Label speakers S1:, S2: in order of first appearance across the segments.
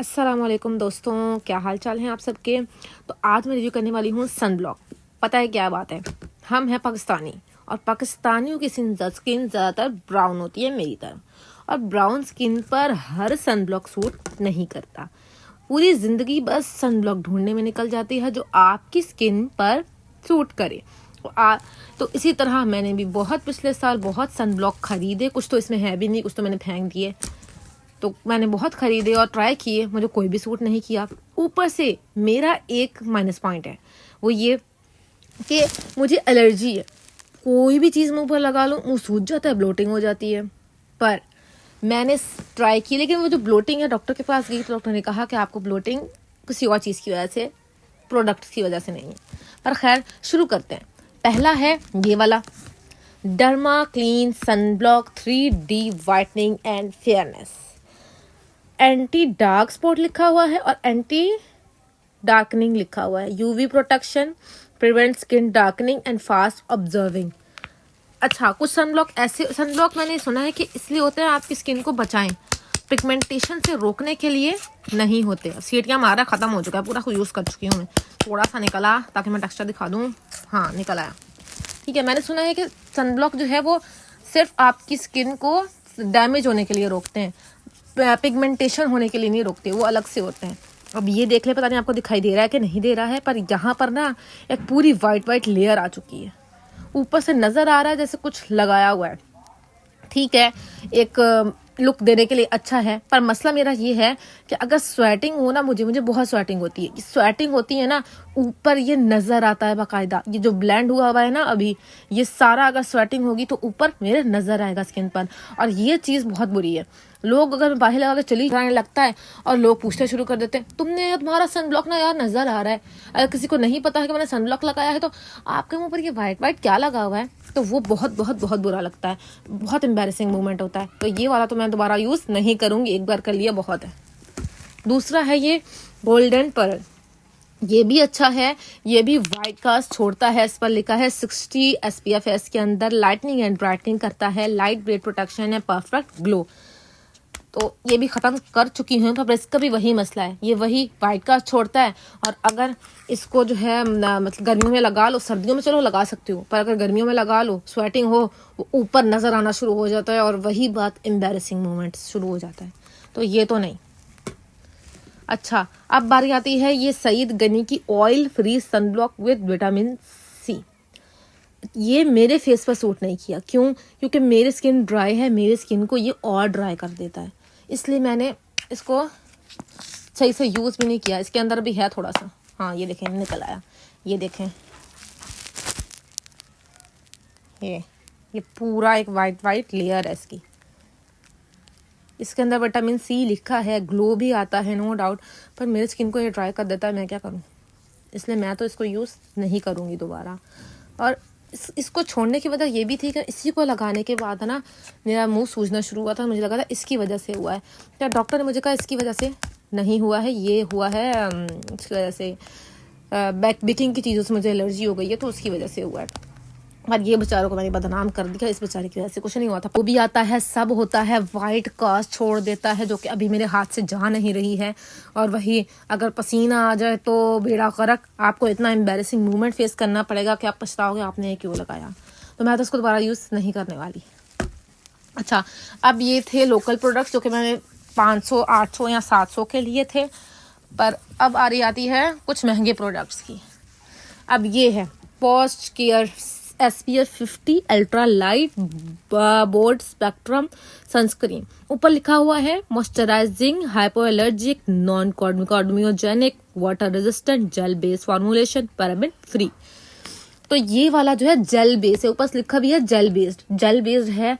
S1: अस्सलाम वालेकुम दोस्तों, क्या हाल चाल हैं आप सबके। तो आज मैं रिव्यू करने वाली हूँ सन ब्लॉक। पता है क्या बात है, हम हैं पाकिस्तानी और पाकिस्तानियों की स्किन ज़्यादातर ब्राउन होती है मेरी तरह। और ब्राउन स्किन पर हर सन ब्लॉक सूट नहीं करता। पूरी ज़िंदगी बस सन ब्लॉक ढूंढने में निकल जाती है जो आपकी स्किन पर सूट करे। तो इसी तरह मैंने भी पिछले साल बहुत सन ब्लॉक खरीदे। कुछ तो इसमें है भी नहीं, कुछ तो मैंने फेंक दिए। तो मैंने बहुत खरीदे और ट्राई किए, मुझे कोई भी सूट नहीं किया। ऊपर से मेरा एक माइनस पॉइंट है, वो ये कि मुझे एलर्जी है। कोई भी चीज़ मुंह पर लगा लूँ मुंह सूज जाता है, ब्लोटिंग हो जाती है। पर मैंने ट्राई की, लेकिन वो जो ब्लोटिंग है, डॉक्टर के पास गई तो डॉक्टर ने कहा कि आपको ब्लोटिंग किसी और चीज़ की वजह से, प्रोडक्ट्स की वजह से नहीं है। पर खैर शुरू करते हैं। पहला है ये वाला derma clean sun block 3D whitening and fairness. Anti dark spot लिखा हुआ है और एंटी डार्कनिंग लिखा हुआ है। UV protection, prevent skin darkening and fast observing. अच्छा, कुछ सन ब्लॉक मैंने सुना है कि इसलिए होते हैं आपकी स्किन को बचाएं, पिगमेंटेशन से रोकने के लिए नहीं होते। सीटियाँ मारा खत्म हो चुका है, पूरा यूज़ कर चुकी हूँ मैं। थोड़ा सा निकला ताकि मैं टेक्सचर दिखा दूँ। हाँ, निकल आया। ठीक है, मैंने सुना है कि सन ब्लॉक जो है वो सिर्फ आपकी स्किन को डैमेज होने के लिए रोकते हैं, पिगमेंटेशन होने के लिए नहीं रोकते, वो अलग से होते हैं। अब ये देख ले, पता नहीं आपको दिखाई दे रहा है कि नहीं दे रहा है, पर यहाँ पर ना एक पूरी वाइट लेयर आ चुकी है। ऊपर से नजर आ रहा है जैसे कुछ लगाया हुआ है। ठीक है, एक लुक देने के लिए अच्छा है, पर मसला मेरा ये है कि अगर स्वेटिंग हो ना, मुझे बहुत स्वेटिंग होती है। स्वेटिंग होती है ना, ऊपर ये नजर आता है बाकायदा। ये जो ब्लेंड हुआ है ना अभी, ये सारा अगर स्वेटिंग होगी तो ऊपर मेरे नजर आएगा स्किन पर। और ये चीज़ बहुत बुरी है। लोग अगर बाहर लगा के चली जाने लगता है और लोग पूछना शुरू कर देते हैं, तुम्हारा सन ब्लॉक ना यार नजर आ रहा है। अगर किसी को नहीं पता है कि मैंने सन ब्लॉक लगाया है तो आपके मुंह पर ये वाइट क्या लगा हुआ है, तो वो बहुत बुरा लगता है, बहुत एम्बैरेसिंग मोमेंट होता है। तो ये वाला तो मैं दोबारा यूज नहीं करूंगी, एक बार कर लिया बहुत है। दूसरा है ये गोल्डन पर्ल। ये भी अच्छा है, ये भी वाइट कास्ट छोड़ता है। इस पर लिखा है 60 SPF है इसके अंदर, लाइटनिंग एंड ब्राइटनिंग करता है, लाइट वेट प्रोटेक्शन है, परफेक्ट ग्लो। तो ये भी ख़त्म कर चुकी हूँ, पर इसका भी वही मसला है, ये वही वाइट कास्ट छोड़ता है। और अगर इसको जो है मतलब गर्मियों में लगा लो, सर्दियों में चलो लगा सकती हूँ, पर अगर गर्मियों में लगा लो, स्वेटिंग हो, वो ऊपर नज़र आना शुरू हो जाता है और वही बात एम्बैरेसिंग मोमेंट शुरू हो जाता है। तो ये तो नहीं। अच्छा, अब बारी आती है ये सईद गनी की oil free sun block with vitamin C. ये मेरे फेस पर सूट नहीं किया। क्यों? क्योंकि मेरी स्किन ड्राई है, मेरी स्किन को ये और ड्राई कर देता है, इसलिए मैंने इसको सही से यूज़ भी नहीं किया। इसके अंदर भी है थोड़ा सा, हाँ ये देखें निकल आया, ये देखें, ये पूरा एक वाइट लेयर है इसकी। इसके अंदर विटामिन सी लिखा है, ग्लो भी आता है नो डाउट, पर मेरी स्किन को ये ड्राई कर देता है। मैं क्या करूँ, इसलिए मैं तो इसको यूज़ नहीं करूँगी दोबारा। और इसको छोड़ने की वजह ये भी थी कि इसी को लगाने के बाद ना मेरा मुंह सूजना शुरू हुआ था। मुझे लगा था इसकी वजह से हुआ है, क्या डॉक्टर ने मुझे कहा इसकी वजह से नहीं हुआ है, ये हुआ है इसकी वजह से बेकिंग की चीज़ों से मुझे एलर्जी हो गई है, तो उसकी वजह से हुआ है। और ये बेचारों को मैंने बदनाम कर दिया, इस बेचारे की वजह से कुछ नहीं हुआ था। वो भी आता है, सब होता है, वाइट कास्ट छोड़ देता है, जो कि अभी मेरे हाथ से जा नहीं रही है। और वही अगर पसीना आ जाए तो बेड़ा गर्क, आपको इतना एम्बैरेसिंग मूवमेंट फेस करना पड़ेगा कि आप पछताओगे आपने ये क्यों लगाया। तो मैं तो इसको दोबारा यूज़ नहीं करने वाली। अच्छा, अब ये थे लोकल प्रोडक्ट्स जो कि मैंने 500, 800 या 700 के लिए थे। पर अब आ रही आती है कुछ महंगे प्रोडक्ट्स की। अब ये है post care SPF 50 ultra light bold spectrum sunscreen. ऊपर लिखा हुआ है moisturising, hypoallergenic, non cardiogenic, water resistant, gel based formulation, paraben free. तो ये वाला जो है जेल बेस्ड है, ऊपर लिखा भी है जेल बेस्ड है।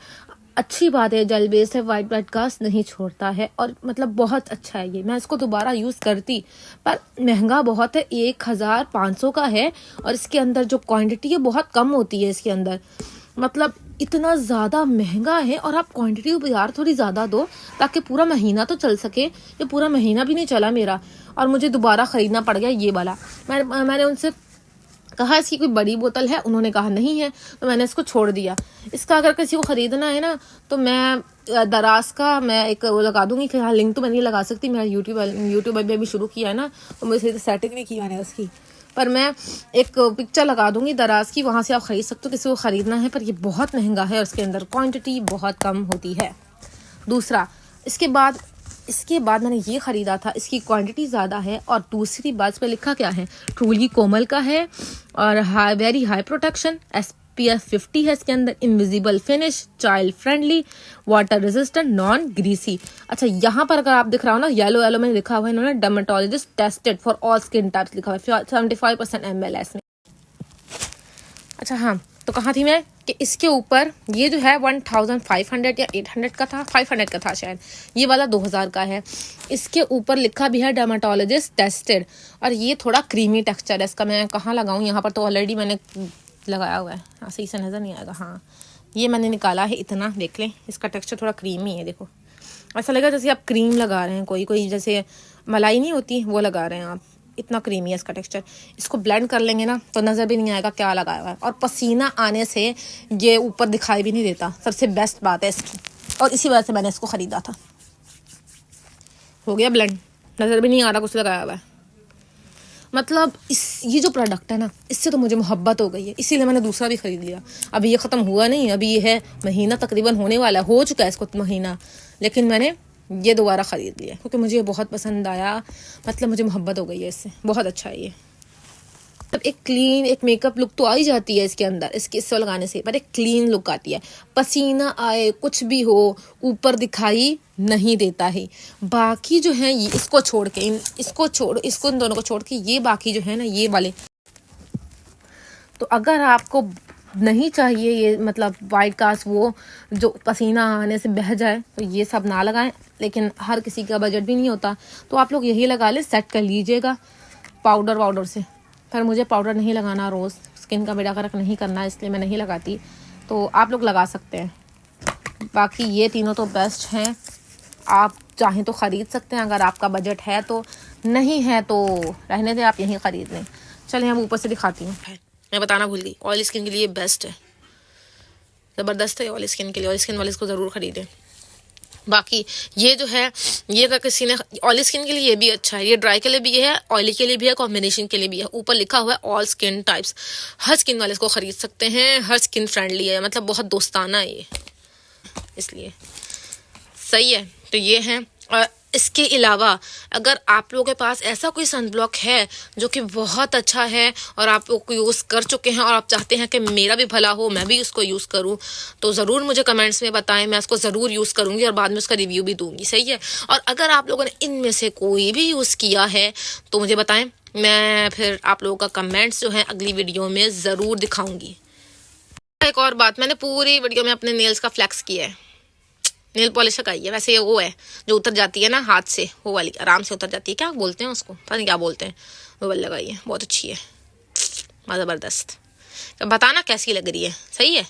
S1: अच्छी बात है, जेल बेस्ड है, वाइट कास्ट नहीं छोड़ता है और मतलब बहुत अच्छा है ये। मैं इसको दोबारा यूज़ करती, पर महंगा बहुत है, 1500 का है। और इसके अंदर जो क्वांटिटी है बहुत कम होती है इसके अंदर, मतलब इतना ज़्यादा महंगा है। और आप क्वांटिटी यार थोड़ी ज़्यादा दो ताकि पूरा महीना तो चल सके। ये पूरा महीना भी नहीं चला मेरा और मुझे दोबारा ख़रीदना पड़ गया ये वाला। मैंने उनसे कहा इसकी कोई बड़ी बोतल है, उन्होंने कहा नहीं है, तो मैंने इसको छोड़ दिया। इसका अगर किसी को ख़रीदना है ना तो मैं दराज का मैं एक वो लगा दूंगी, फिलहाल लिंक तो मैं नहीं लगा सकती, मेरा यूट्यूब अभी अभी शुरू किया है ना, तो मुझे सेटिंग नहीं की मैंने उसकी, पर मैं एक पिक्चर लगा दूंगी दराज की, वहाँ से आप ख़रीद सकते हो किसी को ख़रीदना है। पर ये बहुत महंगा है और उसके अंदर क्वांटिटी बहुत कम होती है। दूसरा, इसके बाद मैंने ये ख़रीदा था, इसकी क्वांटिटी ज़्यादा है, और दूसरी बात इस पर लिखा क्या है, ट्रूली कोमल का है और वेरी हाई प्रोटेक्शन, SPF 50 है इसके अंदर, invisible finish, child friendly, water resistant, non greasy. अच्छा, यहाँ पर अगर आप दिख रहा हो ना, येलो येलो में लिखा हुआ है इन्होंने dermatologist tested for all skin types लिखा हुआ है, 75% ml है इसमें। अच्छा हाँ, तो कहाँ थी मैं कि इसके ऊपर ये जो है 1500 या 800 का था, 500 का था शायद, ये वाला 2000 का है। इसके ऊपर लिखा भी है डर्मेटोलॉजिस्ट टेस्टेड, और ये थोड़ा क्रीमी टेक्सचर है इसका। मैं कहाँ लगाऊँ, यहाँ पर तो ऑलरेडी मैंने लगाया हुआ है, हाँ सही से नज़र नहीं आएगा, हाँ ये मैंने निकाला है, इतना देख लें, इसका टेक्सचर थोड़ा क्रीमी है। देखो ऐसा लगा जैसे आप क्रीम लगा रहे हैं, कोई जैसे मलाई नहीं होती वो लगा रहे हैं आप, इतना क्रीमी है इसका टेक्सचर। इसको ब्लेंड कर लेंगे ना तो नज़र भी नहीं आएगा क्या लगाया हुआ है, और पसीना आने से ये ऊपर दिखाई भी नहीं देता, सबसे बेस्ट बात है इसकी, और इसी वजह से मैंने इसको ख़रीदा था। हो गया ब्लेंड, नज़र भी नहीं आ रहा कुछ लगाया हुआ है। मतलब ये जो प्रोडक्ट है ना, इससे तो मुझे मोहब्बत हो गई है, इसीलिए मैंने दूसरा भी ख़रीद लिया। अभी ये ख़त्म हुआ नहीं, अभी ये है महीना तकरीबन होने वाला है, हो चुका है इसको महीना, लेकिन मैंने ये दोबारा ख़रीद लिया क्योंकि मुझे बहुत पसंद आया, मतलब मुझे मोहब्बत हो गई है इससे, बहुत अच्छा है ये। मतलब एक क्लीन, एक मेकअप लुक तो आ ही जाती है इसके अंदर, इसको लगाने से, पर एक क्लीन लुक आती है, पसीना आए कुछ भी हो ऊपर दिखाई नहीं देता है। बाकी जो है ये इसको छोड़ के, इसको इन दोनों को छोड़ के ये बाकी जो है ना ये वाले, तो अगर आपको नहीं चाहिए ये मतलब वाइट कास्ट वो जो पसीना आने से बह जाए, तो ये सब ना लगाएं। लेकिन हर किसी का बजट भी नहीं होता, तो आप लोग यही लगा ले, सेट कर लीजिएगा पाउडर से। पर मुझे पाउडर नहीं लगाना रोज़, स्किन का बेड़ा गर्क नहीं करना, इसलिए मैं नहीं लगाती, तो आप लोग लगा सकते हैं। बाकी ये तीनों तो बेस्ट हैं, आप चाहें तो ख़रीद सकते हैं अगर आपका बजट है तो, नहीं है तो रहने दें, आप यहीं ख़रीद लें। चलिए हम ऊपर से दिखाती हूँ, मैं बताना भूल गई, ऑयल स्किन के लिए बेस्ट है, ज़बरदस्त है ऑयल स्किन के लिए, ऑयल स्किन वाले इसको ज़रूर ख़रीदें। बाकी ये जो है, ये अगर किसी ने ऑयली स्किन के लिए ये भी अच्छा है, ये ड्राई के लिए भी है, ऑयली के लिए भी है, कॉम्बिनेशन के लिए भी है। ऊपर लिखा हुआ है ऑल स्किन टाइप्स, हर स्किन वाले इसको ख़रीद सकते हैं, हर स्किन फ्रेंडली है, मतलब बहुत दोस्ताना है ये, इसलिए सही है। तो ये है, और इसके अलावा अगर आप लोगों के पास ऐसा कोई सनब्लॉक है जो कि बहुत अच्छा है और आप लोग यूज़ कर चुके हैं और आप चाहते हैं कि मेरा भी भला हो, मैं भी उसको यूज़ करूं, तो ज़रूर मुझे कमेंट्स में बताएं, मैं उसको ज़रूर यूज़ करूंगी और बाद में उसका रिव्यू भी दूंगी, सही है। और अगर आप लोगों ने इनमें से कोई भी यूज़ किया है तो मुझे बताएं, मैं फिर आप लोगों का कमेंट्स जो है अगली वीडियो में ज़रूर दिखाऊँगी। एक और बात, मैंने पूरी वीडियो में अपने नेल्स का फ्लैक्स किया है, नेल पॉलिश लगाई है, वैसे ये वो है जो उतर जाती है ना हाथ से, वो वाली आराम से उतर जाती है, क्या बोलते हैं उसको पता नहीं क्या बोलते हैं, वो वाली लगाई है, बहुत अच्छी है, ज़बरदस्त। तो बताना कैसी लग रही है, सही है।